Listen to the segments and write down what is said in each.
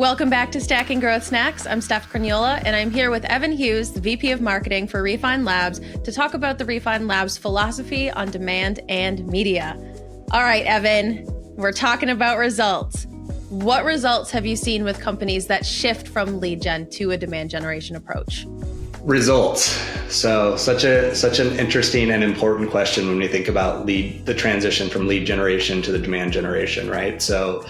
Welcome back to Stacking Growth Snacks. I'm Steph Corniola, and I'm here with Evan Hughes, the VP of Marketing for Refine Labs, to talk about the Refine Labs philosophy on demand and media. All right, Evan, we're talking about results. What results have you seen with companies that shift from lead gen to a demand generation approach? Results. So such an interesting and important question when we think about the transition from lead generation to the demand generation, right? So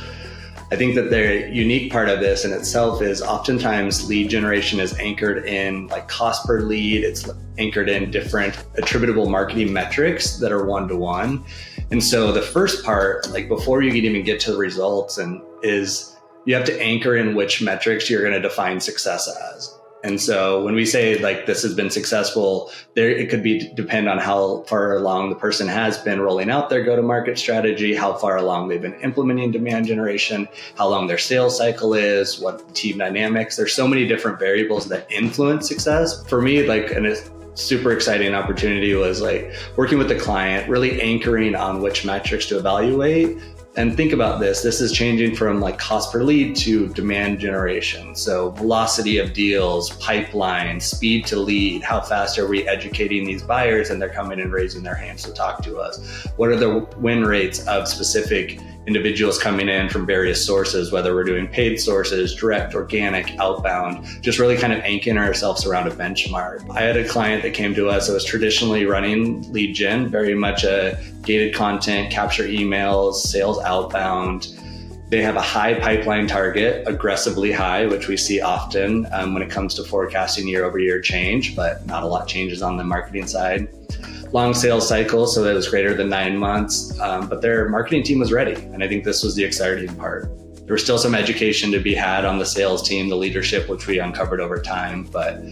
I think that the unique part of this in itself is oftentimes lead generation is anchored in like cost per lead. It's anchored in different attributable marketing metrics that are one-to-one. And so the first part, like before you can even get to the results, is you have to anchor in which metrics you're going to define success as. And so when we say like this has been successful, it could depend on how far along the person has been rolling out their go-to-market strategy, how far along they've been implementing demand generation, how long their sales cycle is, what team dynamics. There's so many different variables that influence success. For me, like a super exciting opportunity was like working with the client, really anchoring on which metrics to evaluate. And think about this is changing from like cost per lead to demand generation. So velocity of deals, pipeline, speed to lead, how fast are we educating these buyers and they're coming and raising their hands to talk to us? What are the win rates of specific individuals coming in from various sources, whether we're doing paid sources, direct, organic, outbound, just really kind of anchoring ourselves around a benchmark. I had a client that came to us that was traditionally running lead gen, very much a gated content, capture emails, sales outbound. They have a high pipeline target, aggressively high, which we see often when it comes to forecasting year over year change, but not a lot changes on the marketing side. Long sales cycle, so that was greater than 9 months, but their marketing team was ready. And I think this was the exciting part. There was still some education to be had on the sales team, the leadership, which we uncovered over time, but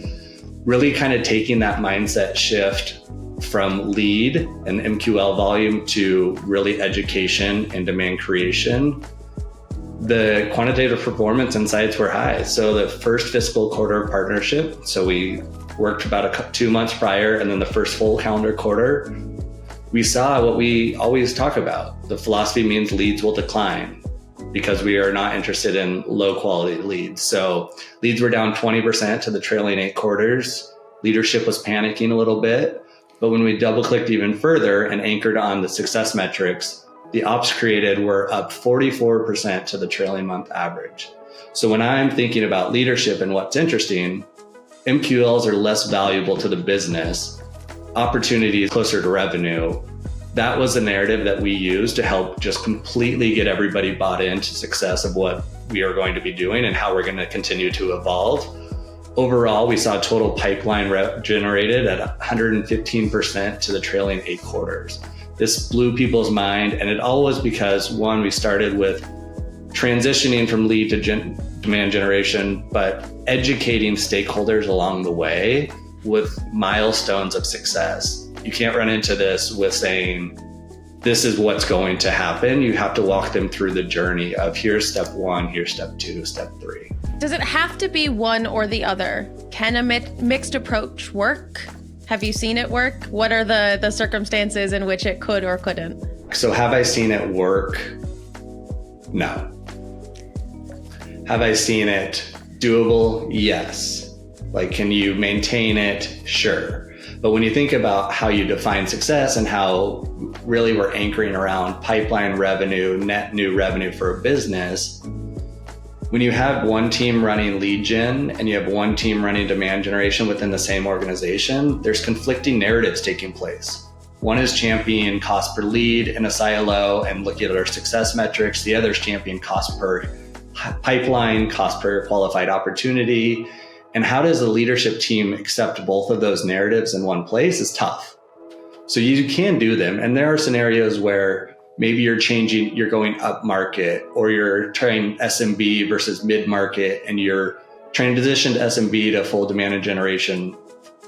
really kind of taking that mindset shift from lead and MQL volume to really education and demand creation. The quantitative performance insights were high. So the first fiscal quarter partnership, so we worked about 2 months prior, and then the first full calendar quarter, we saw what we always talk about. The philosophy means leads will decline because we are not interested in low quality leads. So leads were down 20% to the trailing 8 quarters. Leadership was panicking a little bit, but when we double clicked even further and anchored on the success metrics, the ops created were up 44% to the trailing month average. So when I'm thinking about leadership and what's interesting, MQLs are less valuable to the business, opportunities closer to revenue. That was the narrative that we used to help just completely get everybody bought into success of what we are going to be doing and how we're going to continue to evolve. Overall, we saw total pipeline generated at 115% to the trailing 8 quarters. This blew people's mind, and it all was because, one, we started with transitioning from lead to demand generation, but educating stakeholders along the way with milestones of success. You can't run into this with saying, this is what's going to happen. You have to walk them through the journey of here's step 1, here's step 2, step 3. Does it have to be one or the other? Can a mixed approach work? Have you seen it work? What are the circumstances in which it could or couldn't? So have I seen it work? No. Have I seen it doable? Yes. Like, can you maintain it? Sure. But when you think about how you define success and how really we're anchoring around pipeline revenue, net new revenue for a business, when you have one team running lead gen and you have one team running demand generation within the same organization, there's conflicting narratives taking place. One is championing cost per lead in a silo and looking at our success metrics. The other is championing cost per pipeline, cost per qualified opportunity. And how does the leadership team accept both of those narratives in one place is tough. So you can do them. And there are scenarios where maybe you're going up market, or you're trying SMB versus mid-market, and you're transitioned SMB to full demand generation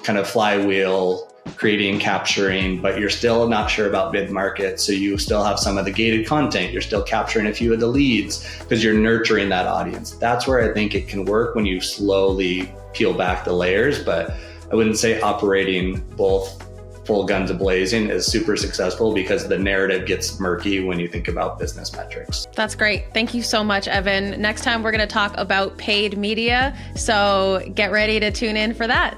kind of flywheel, creating, capturing, but you're still not sure about mid-market. So you still have some of the gated content. You're still capturing a few of the leads because you're nurturing that audience. That's where I think it can work when you slowly peel back the layers, but I wouldn't say operating both full guns a-blazing is super successful because the narrative gets murky when you think about business metrics. That's great. Thank you so much, Evan. Next time we're going to talk about paid media, so get ready to tune in for that.